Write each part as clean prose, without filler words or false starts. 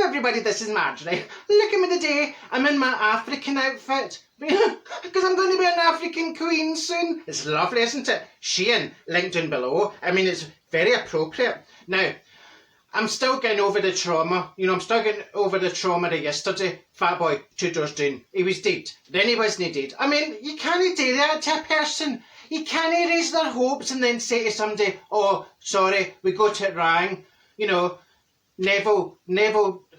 everybody, this is Marjorie. Look at me today, I'm in my African outfit. Because I'm going to be an African queen soon. It's lovely, isn't it? Shein, linked down below. I mean, it's very appropriate. Now, I'm still getting over the trauma. You know, I'm still getting over the trauma of yesterday. Fat boy, 2 doors down. He was dead. Then he wasn't dead. I mean, you can't do that to a person. You can't raise their hopes and then say to somebody, oh, sorry, we got it wrong. You know, Neville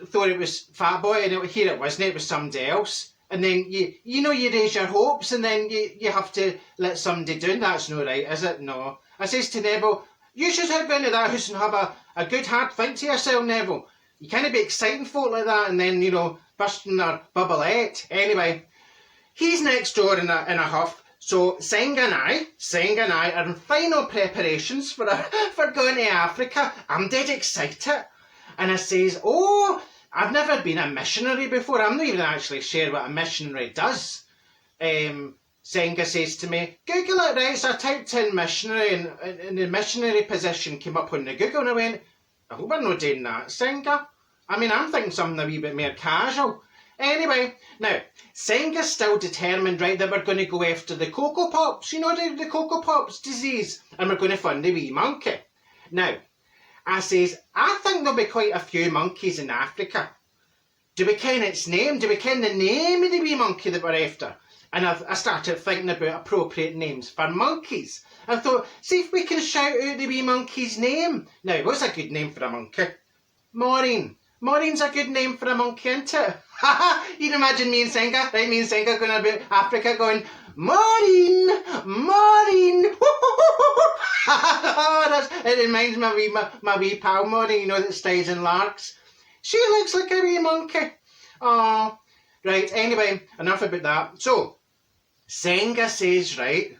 thought it was Fat Boy, and here it wasn't, it was somebody else. And then you know, you raise your hopes and then you have to let somebody down. That's no right, is it? No. I says to Neville, you should head into that house and have a good hard think to yourself, Neville. You can't be exciting folk like that and then, you know, bursting their bubblette. Anyway, he's next door in a huff. So Senga and I are in final preparations for going to Africa. I'm dead excited. And I says, oh, I've never been a missionary before. I'm not even actually sure what a missionary does. Senga says to me, Google it, right? So I typed in missionary and the missionary position came up on the Google and I went, I hope we're not doing that, Senga. I mean, I'm thinking something a wee bit more casual. Anyway, now, Senga's still determined, right, that we're going to go after the Cocoa Pops, you know, the Cocoa Pops disease, and we're going to find the wee monkey. Now, I says, I think there'll be quite a few monkeys in Africa. Do we ken its name? Do we ken the name of the wee monkey that we're after? And I started thinking about appropriate names for monkeys. I thought, see if we can shout out the wee monkey's name. Now, what's a good name for a monkey? Maureen. Maureen's a good name for a monkey, isn't it? You'd imagine me and Senga, right? Me and Senga going about Africa going, Maureen, Maureen. Oh, it reminds me of my wee pal Maureen, you know, that stays in Larks. She looks like a wee monkey. Oh, right, anyway, enough about that. So, Senga says, right,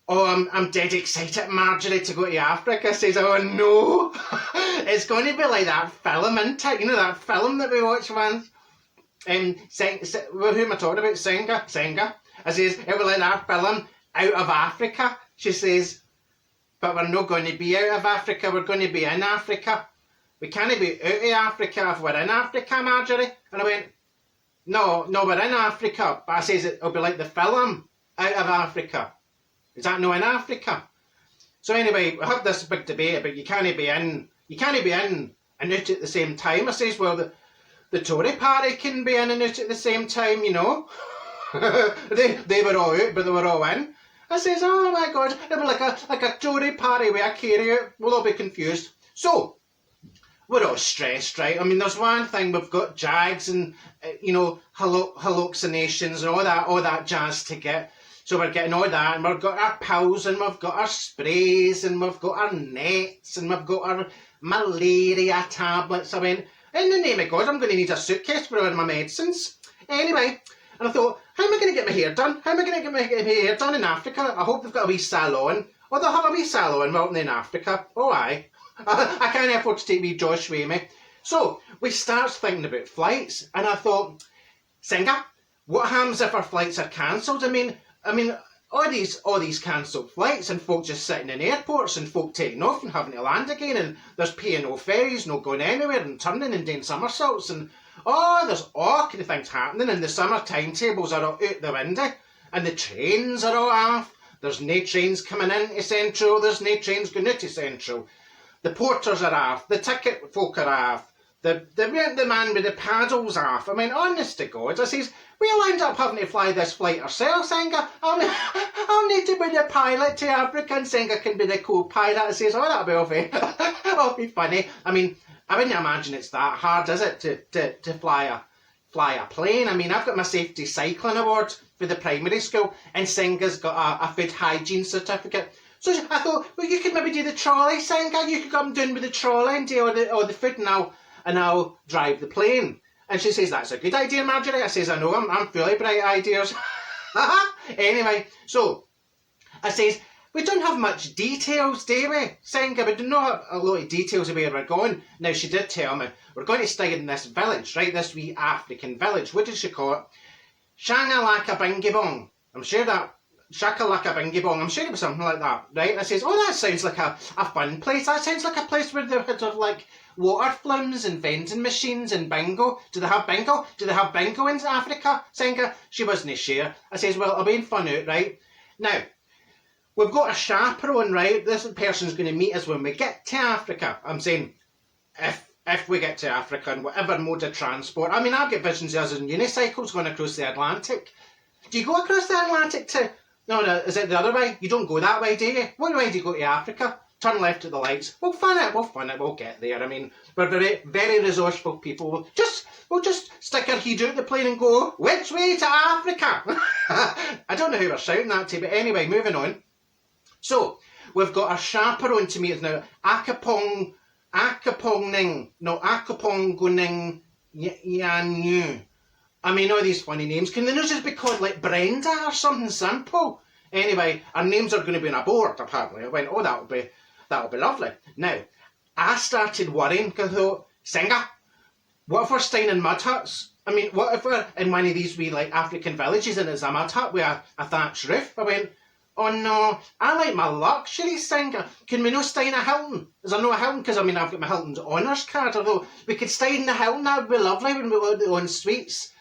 oh, I'm dead excited, Marjorie, to go to Africa. Says, oh no, it's going to be like that film, isn't it? You know, that film that we watched once? Who am I talking about? Senga. I says, it was like that film, Out of Africa. She says, but we're not going to be out of Africa, we're going to be in Africa. We can't be out of Africa if we're in Africa, Marjorie. And I went, no, we're in Africa. But I says, it'll be like the film, Out of Africa. Is that not in Africa? So anyway, we have this big debate about you can't be in and out at the same time. I says, well, the Tory party can be in and out at the same time, you know. they were all out, but they were all in. I says, oh my God, it was like a Tory party with a carry-out. We'll all be confused. So, we're all stressed, right? I mean, there's one thing, we've got jags and, you know, hallucinations and all that jazz to get. So we're getting all that, and we've got our pills, and we've got our sprays, and we've got our nets, and we've got our malaria tablets. I mean, in the name of God, I'm going to need a suitcase for all my medicines. Anyway, and I thought, how am I going to get my hair done? How am I going to get my hair done in Africa? I hope they've got a wee salon. Oh, they'll have a wee salon, won't they, in Africa? Oh, aye. I can't afford to take wee Josh with me. So, we start thinking about flights, and I thought, Senga, what happens if our flights are cancelled? I mean, all these cancelled flights and folk just sitting in airports and folk taking off and having to land again, and there's P&O ferries not going anywhere and turning and doing somersaults, and there's all kind of things happening, and the summer timetables are all out the window, and the trains are all off. There's no trains coming into Central, there's no trains going out to Central. The porters are off, the ticket folk are off, the man with the paddles off. I mean, honest to God, I says, we'll end up having to fly this flight ourselves, Senga. I'll need to be the pilot to Africa, and Senga can be the co-pilot. I says, oh, that'll be funny. I mean, I wouldn't imagine it's that hard, is it, to fly a plane? I mean, I've got my safety cycling award for the primary school, and Senga's got a food hygiene certificate. So I thought, well, you could maybe do the trolley, Senga. You could come down with the trolley and do all the food, and I'll drive the plane. And she says, that's a good idea, Marjorie. I says, I know, I'm full of bright ideas. Anyway, so I says, we don't have much details, do we, Senga? We do not have a lot of details of where we're going. Now, she did tell me, we're going to stay in this village, right, this wee African village. What did she call it? Shangalaka Bingibong. I'm sure that Shakalaka Bingy Bong. I'm sure it was something like that, right? I says, oh, that sounds like a fun place. That sounds like a place where they're sort of like water flims and vending machines and bingo. Do they have bingo? Do they have bingo in Africa, Senga? She wasn't sure. I says, well, I'll be in fun out, right? Now, we've got a chaperone, right? This person's going to meet us when we get to Africa. I'm saying, if we get to Africa in whatever mode of transport. I mean, I've got visions of us in unicycles going across the Atlantic. Do you go across the Atlantic to... No, is it the other way? You don't go that way, do you? What way do you go to Africa? Turn left at the lights. We'll fun it, we'll get there. I mean, we're very, very resourceful people. We'll just stick our head out the plane and go, which way to Africa? I don't know who we're shouting that to, but anyway, moving on. So, we've got our chaperone to meet us now. Akapongoning Yanyu. I mean, all these funny names. Can they not just be called like Brenda or something simple? Anyway, our names are going to be on a board, apparently. I went, oh, that'll be lovely. Now, I started worrying because I thought, Singer, what if we're staying in mud huts? I mean, what if we're in one of these wee like African villages and it's a mud hut with a thatched roof? I went, oh no, I like my luxury, Singer. Can we not stay in a Hilton? Is there no Hilton? Because I mean, I've got my Hilton's honours card, although we could stay in the Hilton, that would be lovely when we want our own suites.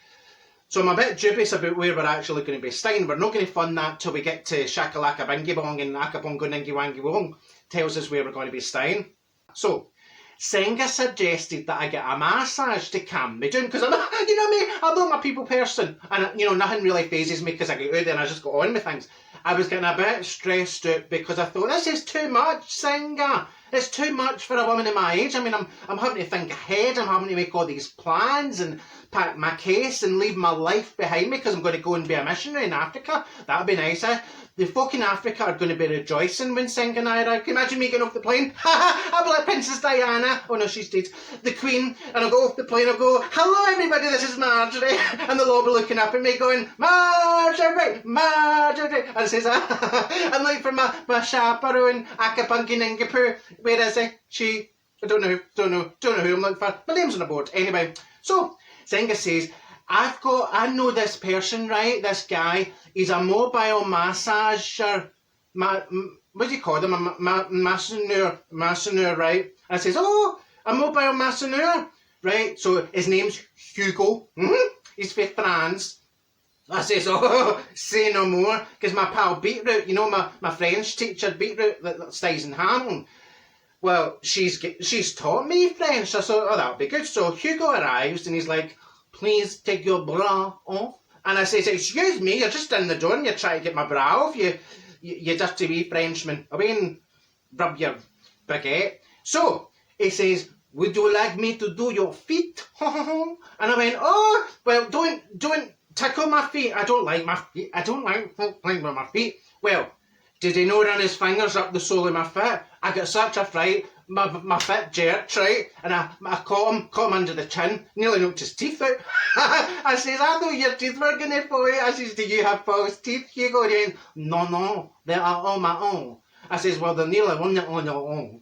So I'm a bit dubious about where we're actually going to be staying. We're not going to fund that till we get to Shakalaka Bingy Bong and Akapongo Ningy Wangy Wong tells us where we're going to be staying. So, Senga suggested that I get a massage to calm me down because I'm, you know me, I'm not a people person and nothing really phases me because I get out there and I just go on with things. I was getting a bit stressed out because I thought, this is too much, Senga. It's too much for a woman of my age. I mean, I'm having to think ahead. I'm having to make all these plans and pack my case and leave my life behind me because I'm going to go and be a missionary in Africa. That'd be nice, eh? The folk in Africa are going to be rejoicing when Singh and I arrive. Can you imagine me getting off the plane? I'll be like Princess Diana. Oh no, she's dead. The Queen. And I'll go off the plane. I'll go, hello everybody, this is Marjorie. And they'll all be looking up at me going, Marjorie, Marjorie. And it says, I'm like for my chaperone, Akapunky Ningapoo. Where is he? She? I don't know who I'm looking for. My name's on the board. Anyway, so Senga says, I know this person, right? This guy. He's a mobile massager. What do you call them? A masseur, right? And I says, oh, a mobile masseur, right? So his name's Hugo. He's from France. I says, oh, say no more. Because my pal Beetroot, my French teacher Beetroot that stays in Hamilton. Well, she's taught me French. I thought, oh, that'll be good. So Hugo arrives and he's like, please take your bra off. And I says, excuse me, you're just in the door and you're trying to get my bra off, you dirty wee Frenchman. Away and rub your baguette. So, he says, would you like me to do your feet? And I went, oh, well, don't tickle my feet. I don't like my feet. I don't like playing with my feet. Well, did he not run his fingers up the sole of my foot? I got such a fright. My foot jerked, right? And I caught him under the chin, nearly knocked his teeth out. I says, I thought your teeth were going to fall out. I says, do you have false teeth, Hugo? And he went, no, they are on my own. I says, well, they're nearly on your own.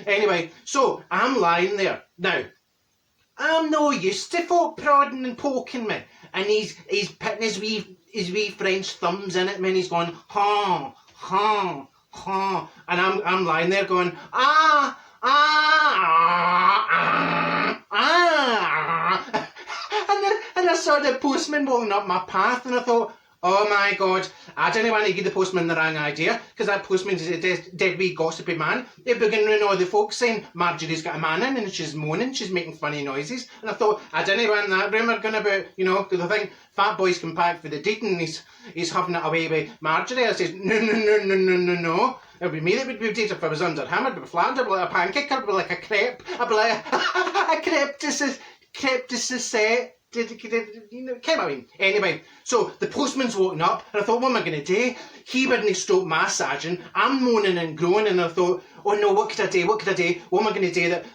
Anyway, so I'm lying there. Now, I'm no used to folk prodding and poking me. And he's putting his wee French thumbs in it, and he's going, ha, ha. And I'm lying there going, and I saw the postman walking up my path, and I thought, oh my God, I didn't want to give the postman the wrong idea, because that postman is a dead wee gossipy man. He began running all the folks saying, Marjorie's got a man in, and she's moaning, she's making funny noises. And I thought, I didn't want that rumour going about, because I think fat boys come back for the deed, and he's having it away with Marjorie. I said, no. It would be me that would be dead if I was under him. I'd be flattened, I'd be like a pancake, I'd be like a crepe, I'd be like a crepe de sucette. Anyway, so the postman's woken up and I thought, what am I going to do? He wouldn't stop massaging. I'm moaning and groaning and I thought, oh no, what could I do? What am I going to do that,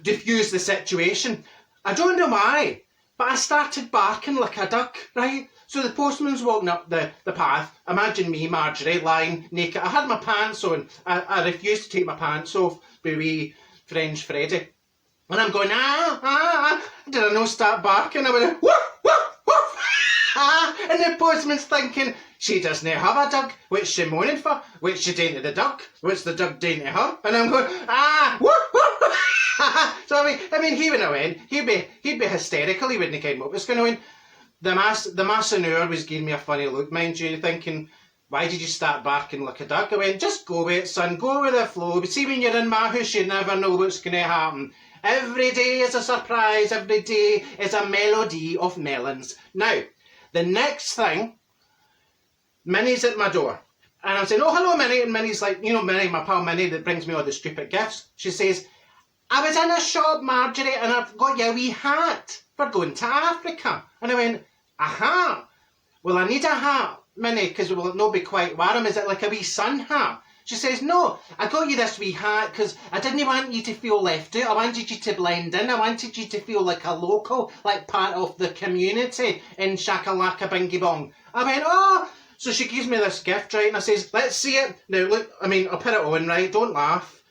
diffuse the situation? I don't know why, but I started barking like a duck, right? So the postman's walking up the path. Imagine me, Marjorie, lying naked. I had my pants on. I refused to take my pants off with wee French Freddy. And I'm going, Did I not start barking? I went, woof, woof, woof. And the postman's thinking, she doesn't have a dog, which she moaning for, which she doing to the dog, which the dog doing to her, and I'm going, woo, woo. So I mean, he wouldn't win. He'd be hysterical. He wouldn't get what was going on. The masseur was giving me a funny look, mind you, thinking, why did you start barking like a dog? I went, just go with it, son, go with the flow. See, when you're in my house, you never know what's going to happen. Every day is a surprise, every day is a melody of melons. Now, the next thing, Minnie's at my door. And I'm saying, oh, hello, Minnie. And Minnie's like, you know, Minnie, my pal Minnie, that brings me all the stupid gifts. She says, I was in a shop, Marjorie, and I've got you a wee hat for going to Africa. And I went, a hat? Well, I need a hat, Minnie, because will it not be quite warm? Is it like a wee sun hat? She says, no, I got you this wee hat because I didn't want you to feel left out. I wanted you to blend in. I wanted you to feel like a local, like part of the community in Shakalaka Bingy Bong. I went, oh. So she gives me this gift, right? And I says, let's see it. Now, look, I mean, I'll put it on, right? Don't laugh.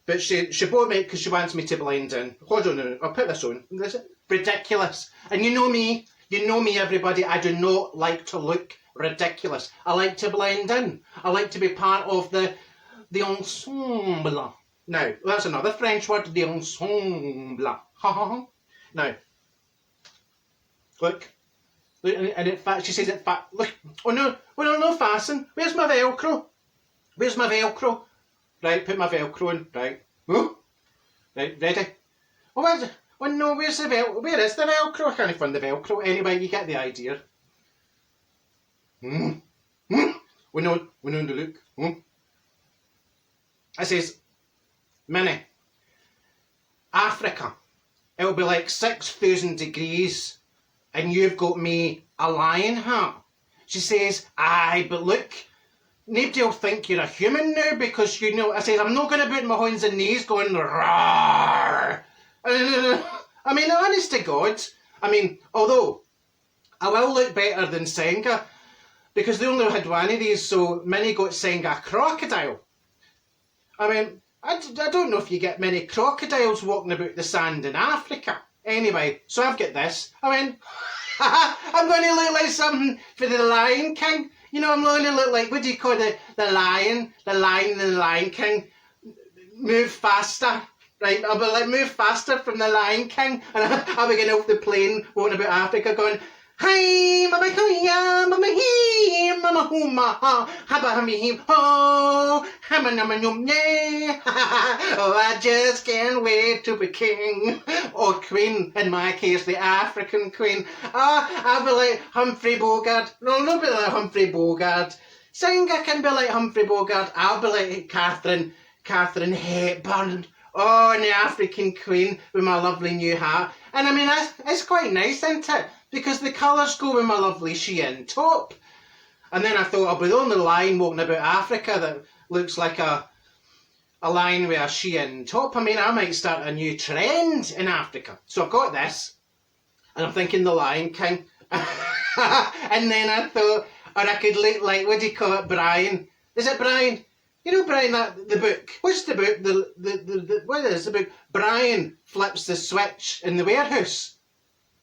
But she bought me because she wants me to blend in. Hold on a minute. I'll put this on. Is it ridiculous? And you know me, everybody. I do not like to look ridiculous. I like to blend in. I like to be part of the ensemble. Now, that's another French word, the ensemble. Now, look, and it fat. She says it fat. Look, oh no, fasten. Where's my Velcro? Where's my Velcro? Right, put my Velcro in. Right, oh, right, ready. Oh, where's it? Oh no, where's the Velcro? Where is the Velcro? I can't find the Velcro. Anyway, you get the idea. We know the look. I says, Minnie, Africa, it'll be like 6,000 degrees and you've got me a lion hat. She says, aye, but look, nobody will think you're a human now because, you know, I says, I'm not going to put my hands and knees going, roar. I mean, honest to God, I mean, although I will look better than Senga because they only had one of these, so Minnie got Senga crocodile. I mean, I don't know if you get many crocodiles walking about the sand in Africa. Anyway, so I've got this. I went, I'm going to look like something for the Lion King. You know, I'm going to look like, what do you call the lion? The lion and the Lion King. Move faster. Right, I'll be like, move faster from the Lion King. And I'll be getting off the plane, walking about Africa, going, hi, mama hiya, mama hee, mama huma ha, haba hami him ho, hama nama num yay. Oh, I just can't wait to be king. Or queen, in my case, the African queen. I'll be like Humphrey Bogart. No, not be like Humphrey Bogart. Singer can be like Humphrey Bogart. I'll be like Catherine Hepburn. Oh, and the African queen with my lovely new hat. And I mean, it's quite nice, isn't it? Because the colours go with my lovely Shein top. And then I thought I'll be the only lion walking about Africa that looks like a lion with a Shein top. I mean, I might start a new trend in Africa. So I've got this, and I'm thinking the Lion King. And then I thought, or I could look like, what do you call it, Brian? Is it Brian? You know, Brian, the book. What's the book? What is the book? Brian flips the switch in the warehouse.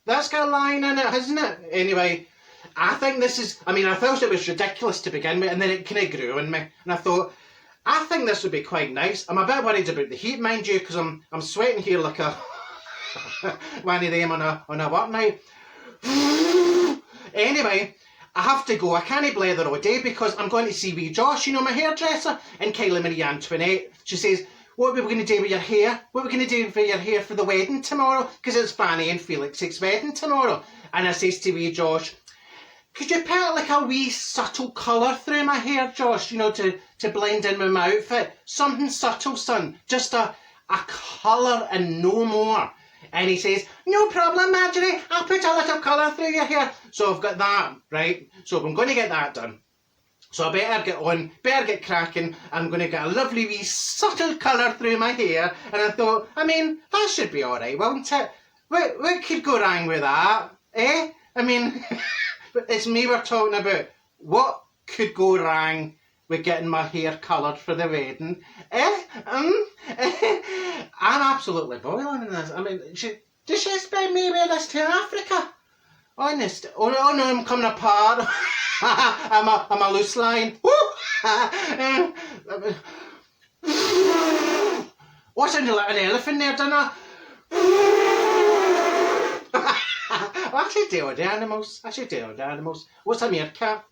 That's got a line in it, hasn't it? Anyway, I think this is, I mean, I thought it was ridiculous to begin with, and then it kind of grew on me. And I thought, I think this would be quite nice. I'm a bit worried about the heat, mind you, because I'm sweating here like a one of them on a work night. Anyway, I have to go. I can't blather all day because I'm going to see wee Josh, you know, my hairdresser, and Kylie Marie Antoinette. She says, what are we going to do with your hair? What are we going to do for your hair for the wedding tomorrow? Because it's Fanny and Felix's wedding tomorrow. And I says to wee Josh, could you put like a wee subtle colour through my hair, Josh, you know, to blend in with my outfit? Something subtle, son. Just a colour and no more. And he says, no problem, Marjorie. I'll put a little colour through your hair. So I've got that, right? So I'm going to get that done. So I better get on, better get cracking. I'm going to get a lovely wee subtle colour through my hair. And I thought, I mean, that should be alright, won't it? What could go wrong with that? Eh? I mean, it's me we're talking about. What could go wrong with getting my hair coloured for the wedding? I'm absolutely boiling in this. I mean, does she expect me to wear this to Africa? Honest. Oh no, I'm coming apart. I'm a loose line. What sounded like an elephant there, didn't I? I should deal with animals. What's a meerkat?